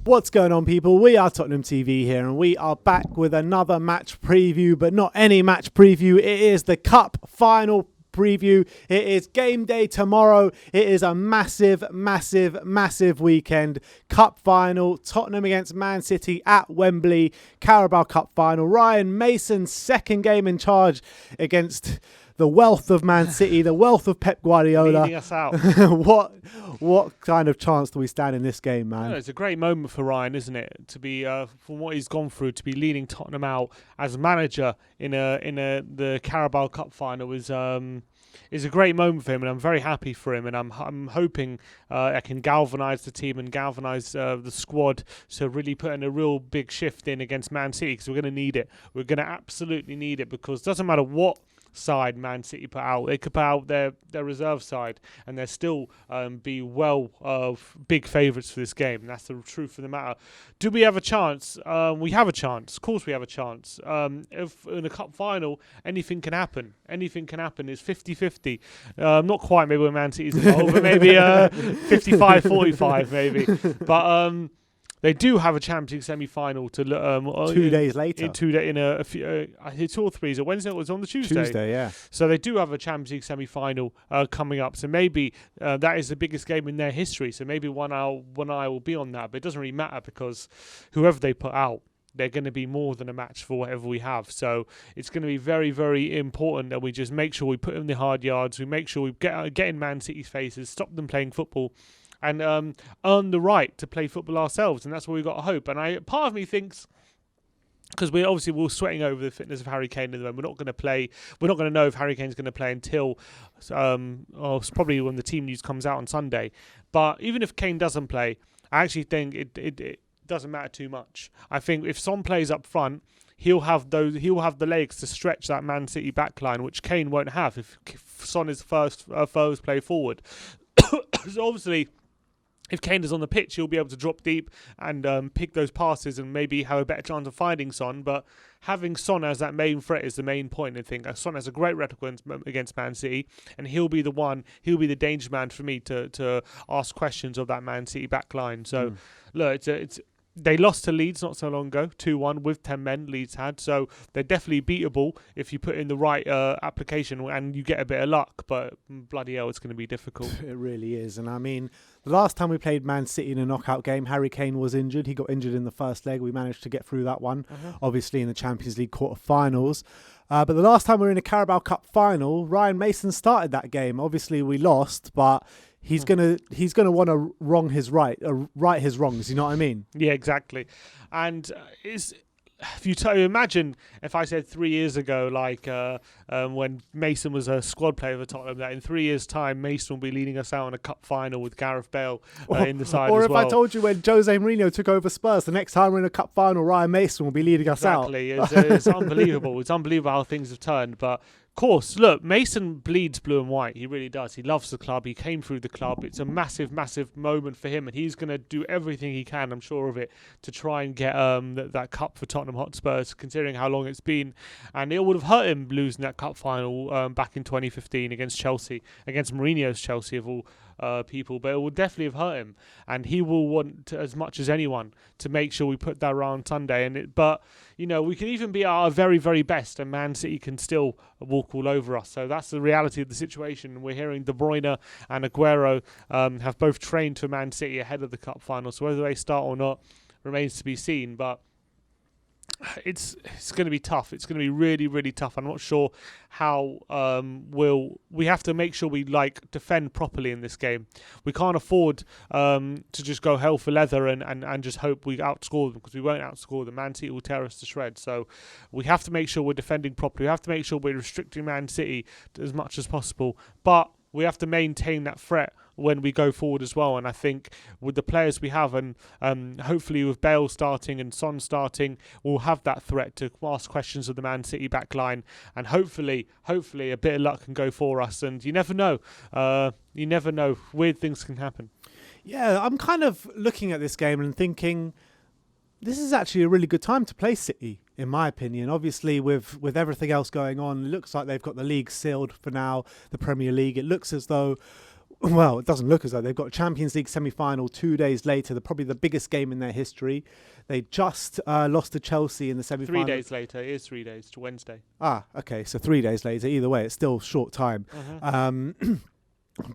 What's going on, people? We are Tottenham TV here, and we are back with another match preview, but not any match preview. It is the Cup final preview. It is game day tomorrow. It is a massive, massive, massive weekend. Cup final, Tottenham against Man City at Wembley. Carabao Cup final. Ryan Mason's second game in charge against the wealth of Man City, the wealth of Pep Guardiola. Leading us out. What kind of chance do we stand in this game, man? It's a great moment for Ryan, isn't it? To be from what he's gone through, to be leading Tottenham out as manager in the Carabao Cup final is a great moment for him, and I'm very happy for him. And I'm hoping I can galvanise the team and galvanise the squad to really put in a real big shift in against Man City, because we're going to need it. We're going to absolutely need it, because it doesn't matter what side Man City put out. They could put out their reserve side and they'll still be big favourites for this game. And that's the truth of the matter. Do we have a chance? We have a chance. Of course we have a chance. If in a cup final, anything can happen. Anything can happen. It's 50-50. Not quite maybe when Man City's involved, but maybe 55-45 maybe. But they do have a Champions League semi-final to 2 days later. It's 2 or 3. Is it Wednesday? It was on the Tuesday. Tuesday, yeah. So they do have a Champions League semi-final coming up. So maybe that is the biggest game in their history. So maybe one eye will be on that. But it doesn't really matter, because whoever they put out, they're going to be more than a match for whatever we have. So it's going to be very, very important that we just make sure we put in the hard yards. We make sure we get in Man City's faces, stop them playing football, and earn the right to play football ourselves. And that's what we've got to hope. And part of me thinks, because we're sweating over the fitness of Harry Kane at the moment, we're not going to play. We're not going to know if Harry Kane's going to play until it's probably when the team news comes out on Sunday. But even if Kane doesn't play, I actually think it doesn't matter too much. I think if Son plays up front, he'll have the legs to stretch that Man City backline, which Kane won't have if Son is first play forward. So obviously, if Kane is on the pitch, he'll be able to drop deep and pick those passes and maybe have a better chance of finding Son. But having Son as that main threat is the main point, I think. Son has a great record against Man City, and he'll be the danger man for me to ask questions of that Man City back line. So, look, they lost to Leeds not so long ago, 2-1 with 10 men Leeds had. So they're definitely beatable if you put in the right application and you get a bit of luck. But bloody hell, it's going to be difficult. It really is. And I mean, the last time we played Man City in a knockout game, Harry Kane was injured. He got injured in the first leg. We managed to get through that one, obviously in the Champions League quarterfinals. But the last time we were in a Carabao Cup final, Ryan Mason started that game. Obviously we lost, but he's gonna want to right his wrongs. You know what I mean? Yeah, exactly. And if you imagine if I said 3 years ago, like when Mason was a squad player for Tottenham, that in 3 years' time Mason will be leading us out in a cup final with Gareth Bale in the side. Or as if well. I told you when Jose Mourinho took over Spurs, the next time we're in a cup final, Ryan Mason will be leading us out. Exactly. It's unbelievable. It's unbelievable how things have turned. But of course, look, Mason bleeds blue and white. He really does. He loves the club. He came through the club. It's a massive, massive moment for him, and he's going to do everything he can, I'm sure of it, to try and get that cup for Tottenham Hotspurs, considering how long it's been. And it would have hurt him losing that cup final back in 2015 against Chelsea, against Mourinho's Chelsea of all people, but it will definitely have hurt him, and he will want as much as anyone to make sure we put that around Sunday. But you know, we can even be at our very, very best, and Man City can still walk all over us. So that's the reality of the situation. We're hearing De Bruyne and Aguero have both trained for Man City ahead of the cup final, so whether they start or not remains to be seen. But it's going to be tough. It's going to be really, really tough. I'm not sure how we have to make sure we defend properly in this game. We can't afford to just go hell for leather and just hope we outscore them, because we won't outscore them. Man City will tear us to shreds. So we have to make sure we're defending properly. We have to make sure we're restricting Man City as much as possible. But we have to maintain that threat when we go forward as well. And I think with the players we have, and hopefully with Bale starting and Son starting, we'll have that threat to ask questions of the Man City back line. And hopefully a bit of luck can go for us. And you never know. Weird things can happen. Yeah, I'm kind of looking at this game and thinking, this is actually a really good time to play City, in my opinion. Obviously, with everything else going on, it looks like they've got the league sealed for now, the Premier League. It looks as though Well, it doesn't look as though they've got a Champions League semi-final 2 days later. Probably the biggest game in their history. They just lost to Chelsea in the semi-final. 3 days later. It is 3 days to Wednesday. Ah, okay. So 3 days later. Either way, it's still short time. Mhm.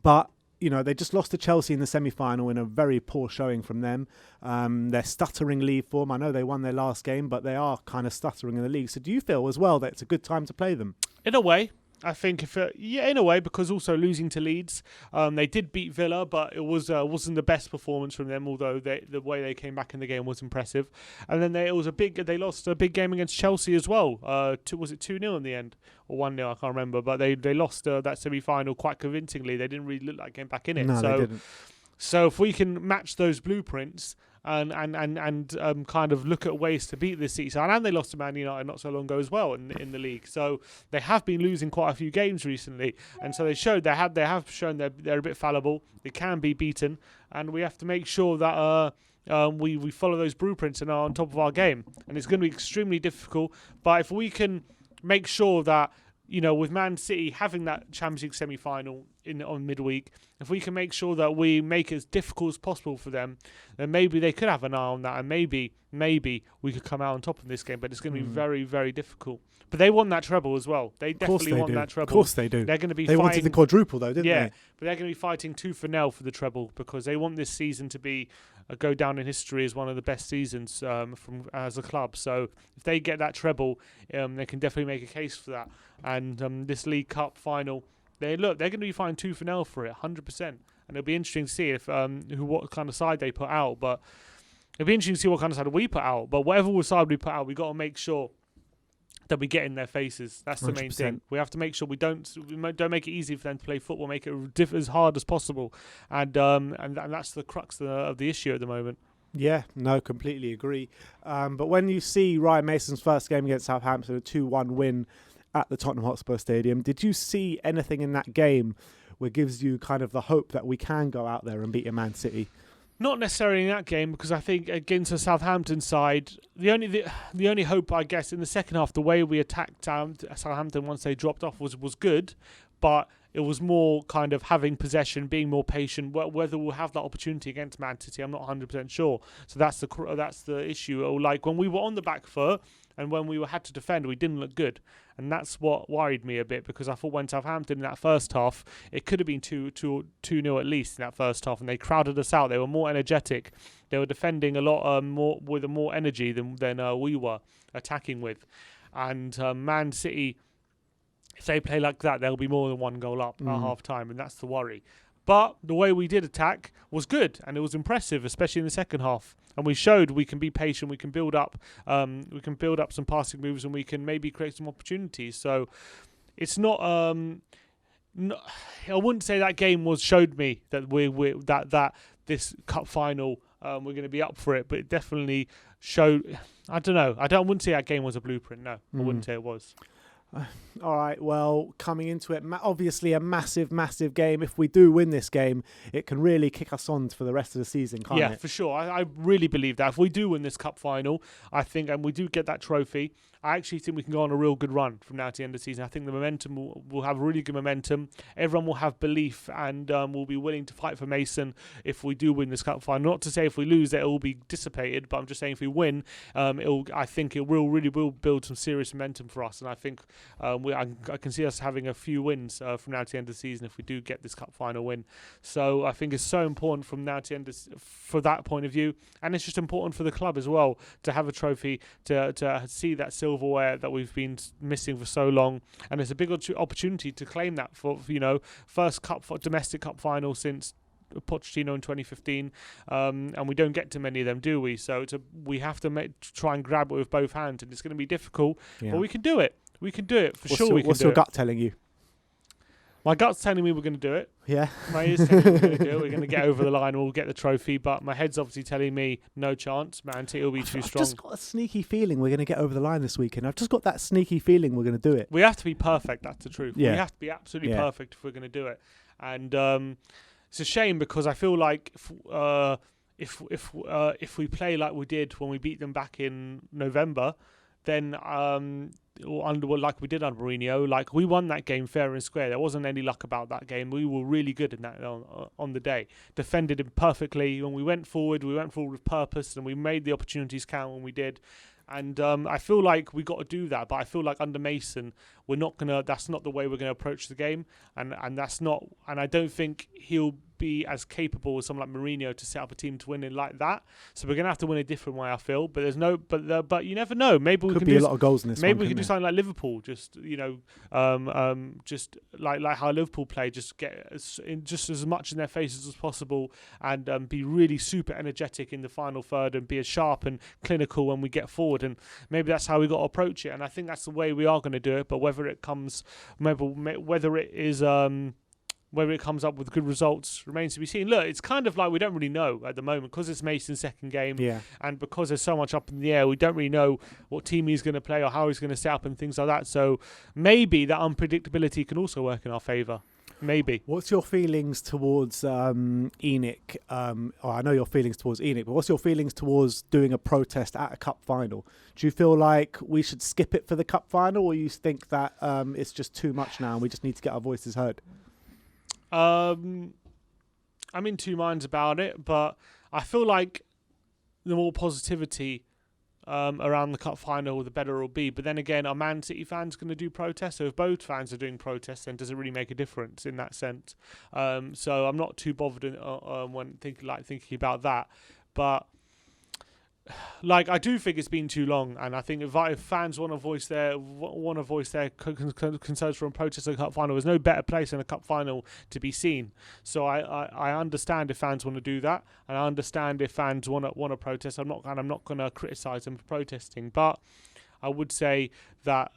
But they just lost to Chelsea in the semi-final in a very poor showing from them. They're stuttering league form. I know they won their last game, but they are kind of stuttering in the league. So do you feel as well that it's a good time to play them? In a way. I think in a way, because also losing to Leeds, they did beat Villa, but it wasn't the best performance from them. Although the way they came back in the game was impressive, and then they lost a big game against Chelsea as well. Was it 2-0 in the end or 1-0? I can't remember, but they lost that semi-final quite convincingly. They didn't really look like getting back in it. No, they didn't. So if we can match those blueprints and kind of look at ways to beat this City side, and they lost to Man United not so long ago as well in the league. So they have been losing quite a few games recently, and so they have shown they're a bit fallible. They can be beaten, and we have to make sure that we follow those blueprints and are on top of our game. And it's going to be extremely difficult, but if we can make sure that, with Man City having that Champions League semi-final on midweek, if we can make sure that we make it as difficult as possible for them, then maybe they could have an eye on that, and maybe we could come out on top of this game. But it's going to be very, very difficult. But they want that treble as well. They definitely want that treble. Of course they do. They're going to be. They wanted the quadruple though, didn't they? Yeah, but they're going to be fighting tooth and nail for the treble because they want this season to be go down in history as one of the best seasons as a club. So if they get that treble, they can definitely make a case for that. And this League Cup final, they're going to be fighting tooth and nail for it, 100%. And it'll be interesting to see if what kind of side they put out. But it'll be interesting to see what kind of side we put out. But whatever side we put out, we got to make sure that we get in their faces. That's the 100%. Main thing. We have to make sure we don't make it easy for them to play football. Make it as hard as possible, and that's the crux of the issue at the moment. Yeah, no, completely agree. But when you see Ryan Mason's first game against Southampton, a 2-1 win at the Tottenham Hotspur Stadium, did you see anything in that game where gives you kind of the hope that we can go out there and beat a Man City? Not necessarily in that game, because I think against the Southampton side, the only hope, I guess, in the second half, the way we attacked Southampton once they dropped off was good, but it was more kind of having possession, being more patient. Whether we'll have that opportunity against Man City, I'm not 100% sure. So that's the issue. Like when we were on the back foot and when we had to defend, we didn't look good. And that's what worried me a bit, because I thought when Southampton in that first half, it could have been 2-0 at least in that first half, and they crowded us out. They were more energetic. They were defending a lot more with more energy than we were attacking with. And Man City, if they play like that, they'll be more than one goal up at half time, and that's the worry. But the way we did attack was good, and it was impressive, especially in the second half. And we showed we can be patient, we can build up some passing moves, and we can maybe create some opportunities. So it's not. I wouldn't say that game showed me that that this cup final we're going to be up for it, but it definitely showed. I don't know. I wouldn't say that game was a blueprint. No, I wouldn't say it was. All right, well, coming into it, obviously a massive, massive game. If we do win this game, it can really kick us on for the rest of the season, can't it? Yeah, for sure. I really believe that. If we do win this cup final, I think, and we do get that trophy, I actually think we can go on a real good run from now to the end of the season. I think the momentum will have really good momentum. Everyone will have belief and will be willing to fight for Mason if we do win this cup final. Not to say if we lose that it will be dissipated, but I'm just saying if we win, I think it really will build some serious momentum for us. And I think I can see us having a few wins from now to the end of the season if we do get this cup final win. So I think it's so important from now to the end for that point of view, and it's just important for the club as well to have a trophy, to see that silverware that we've been missing for so long, and it's a big opportunity to claim that for first domestic cup final since Pochettino in 2015, and we don't get to many of them, do we? So we have to try and grab it with both hands, and it's going to be difficult, but we can do it. We can do it for sure. What's your gut telling you? My gut's telling me we're going to do it. Yeah. My ears telling me we're going to do it. We're going to get over the line. We'll get the trophy. But my head's obviously telling me no chance. Man City will be too strong. I've just got a sneaky feeling we're going to get over the line this weekend. I've just got that sneaky feeling we're going to do it. We have to be perfect. That's the truth. Yeah. We have to be absolutely perfect if we're going to do it. And it's a shame because I feel like if we play like we did when we beat them back in November, then or under like we did under Mourinho, like we won that game fair and square. There wasn't any luck about that game. We were really good in that on the day. Defended it perfectly. When we went forward with purpose, and we made the opportunities count when we did. And I feel like we got to do that, but I feel like under Mason, we're not gonna. That's not the way we're gonna approach the game, and that's not. And I don't think he'll be as capable as someone like Mourinho to set up a team to win it like that. So we're gonna have to win a different way, I feel. But there's no. But you never know. Maybe we Could can be do a lot of goals in this. Maybe one, we could do couldn't something like Liverpool, just just like how Liverpool play, just get just as much in their faces as possible, and be really super energetic in the final third, and be as sharp and clinical when we get forward. And maybe that's how we got to approach it. And I think that's the way we are going to do it. But whether it comes, whether it is. Whether it comes up with good results remains to be seen. Look, it's kind of like we don't really know at the moment because it's Mason's second game, and because there's so much up in the air, we don't really know what team he's going to play or how he's going to set up and things like that. So maybe that unpredictability can also work in our favour. Maybe. What's your feelings towards ENIC? I know your feelings towards ENIC, but what's your feelings towards doing a protest at a cup final? Do you feel like we should skip it for the cup final, or you think that it's just too much now and we just need to get our voices heard? I'm in two minds about it, but I feel like the more positivity around the cup final, the better it'll be. But then again, are Man City fans going to do protests? So if both fans are doing protests, then does it really make a difference in that sense? So I'm not too bothered when thinking about that. But like, I do think it's been too long, and I think if fans want to voice their concerns from a protest at the cup final, there's no better place than a cup final to be seen. So I understand if fans want to do that, and I understand if fans want to protest. I'm not going to criticise them for protesting, but I would say that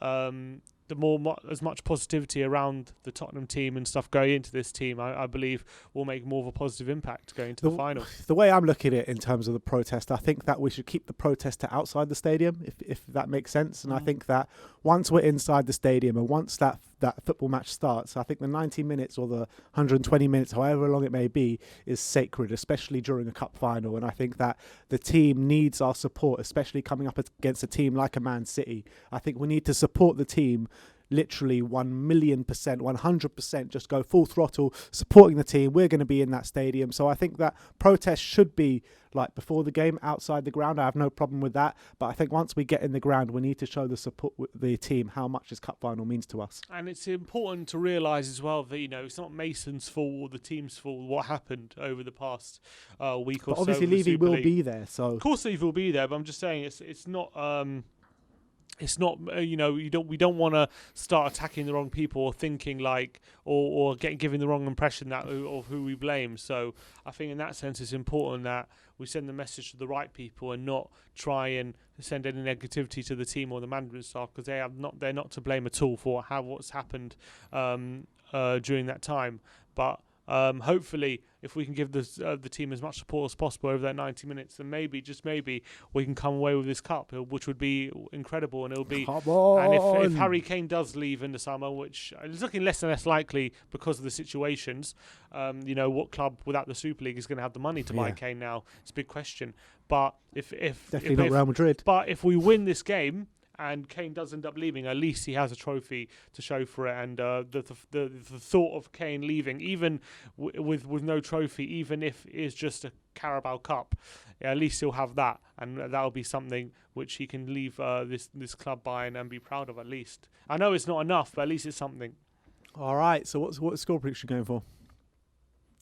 as much positivity around the Tottenham team and stuff going into this team, I believe will make more of a positive impact going to the final. The way I'm looking at it in terms of the protest, I think that we should keep the protest to outside the stadium, if that makes sense. And I think that once we're inside the stadium and once that football match starts, I think the 90 minutes or the 120 minutes, however long it may be, is sacred, especially during a cup final. And I think that the team needs our support, especially coming up against a team like a Man City. I think we need to support the team literally 1,000,000%, 100%, just go full throttle supporting the team. We're going to be in that stadium. So I think that protest should be like before the game, outside the ground. I have no problem with that. But I think once we get in the ground, we need to show the support with the team how much this cup final means to us. And it's important to realise as well that, it's not Mason's fault or the team's fault what happened over the past week or so. Obviously, Levy will be there. So of course, Levy will be there. But I'm just saying it's not. It's not, we don't want to start attacking the wrong people or thinking like, or giving the wrong impression that of who we blame. So I think in that sense, it's important that we send the message to the right people and not try and send any negativity to the team or the management staff, because they're not to blame at all for what's happened during that time. But hopefully, if we can give the team as much support as possible over that 90 minutes, then maybe, just maybe, we can come away with this cup, which would be incredible. And it'll be. Come on. And if Harry Kane does leave in the summer, which is looking less and less likely because of the situations, what club without the Super League is going to have the money to buy Kane now? It's a big question. But if not Real Madrid. But if we win this game and Kane does end up leaving, at least he has a trophy to show for it. And the thought of Kane leaving, even with no trophy, even if it's just a Carabao Cup, at least he'll have that, and that'll be something which he can leave this club by and be proud of. At least I know it's not enough, but at least it's something. All right. So what's score prediction going for?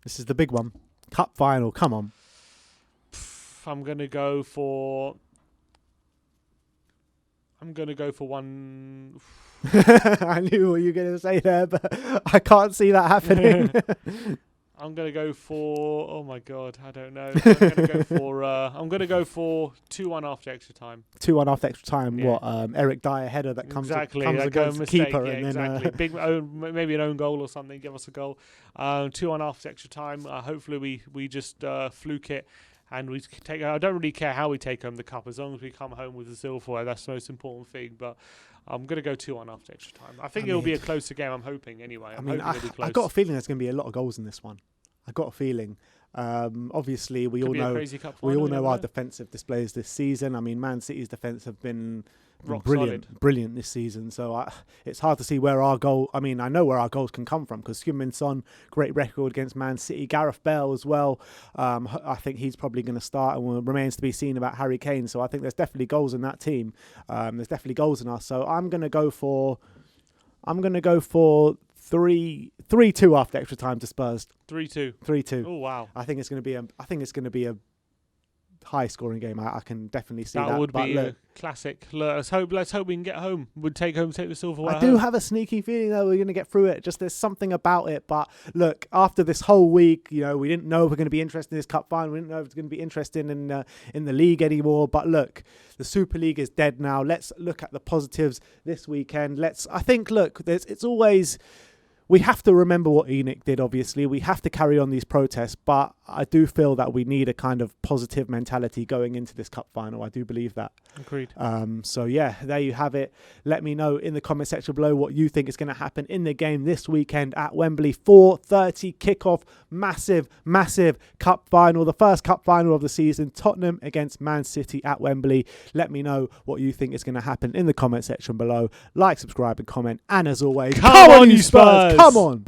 This is the big one, cup final. Come on. I'm gonna go for one. I knew what you were going to say there, but I can't see that happening. I'm going to go for. Oh my God, I don't know. I'm going to go for 2-1 after extra time. 2-1 after extra time. Yeah. What? Eric Dyer header that comes exactly. against the keeper, yeah, and exactly. then Maybe an own goal or something. Give us a goal. 2-1 after extra time. Hopefully we just fluke it. And we take. I don't really care how we take home the cup, as long as we come home with the silverware. That's the most important thing. But I'm going to go 2-1 after extra time. I think it'll be a closer game. I'm hoping anyway. I've got a feeling there's going to be a lot of goals in this one. I got a feeling. Obviously, we all know our defensive displays this season. I mean, Man City's defence have been rock brilliant, solid. brilliant this season. So it's hard to see where our goal. I mean, I know where our goals can come from because Heung-min Son, great record against Man City. Gareth Bale as well. I think he's probably going to start, and remains to be seen about Harry Kane. So I think there's definitely goals in that team. There's definitely goals in us. So I'm going to go for 3-2 after extra time to Spurs. 3-2. 3-2. Oh wow. I think it's going to be a high scoring game. I can definitely see that. That would but be look, a classic. Look, let's hope we can get home. Take the silverware I do home. have a sneaky feeling though we're going to get through it. Just there's something about it. But look, after this whole week, we didn't know if we're going to be interested in this cup final. We didn't know if it's going to be interested in the league anymore. But look, the Super League is dead now. Let's look at the positives this weekend. It's always. We have to remember what ENIC did, obviously. We have to carry on these protests, but I do feel that we need a kind of positive mentality going into this cup final. I do believe that. Agreed. So, yeah, there you have it. Let me know in the comment section below what you think is going to happen in the game this weekend at Wembley. 4:30 kickoff. Massive, massive cup final. The first cup final of the season. Tottenham against Man City at Wembley. Let me know what you think is going to happen in the comment section below. Like, subscribe and comment. And as always, come on, you Spurs! Come on!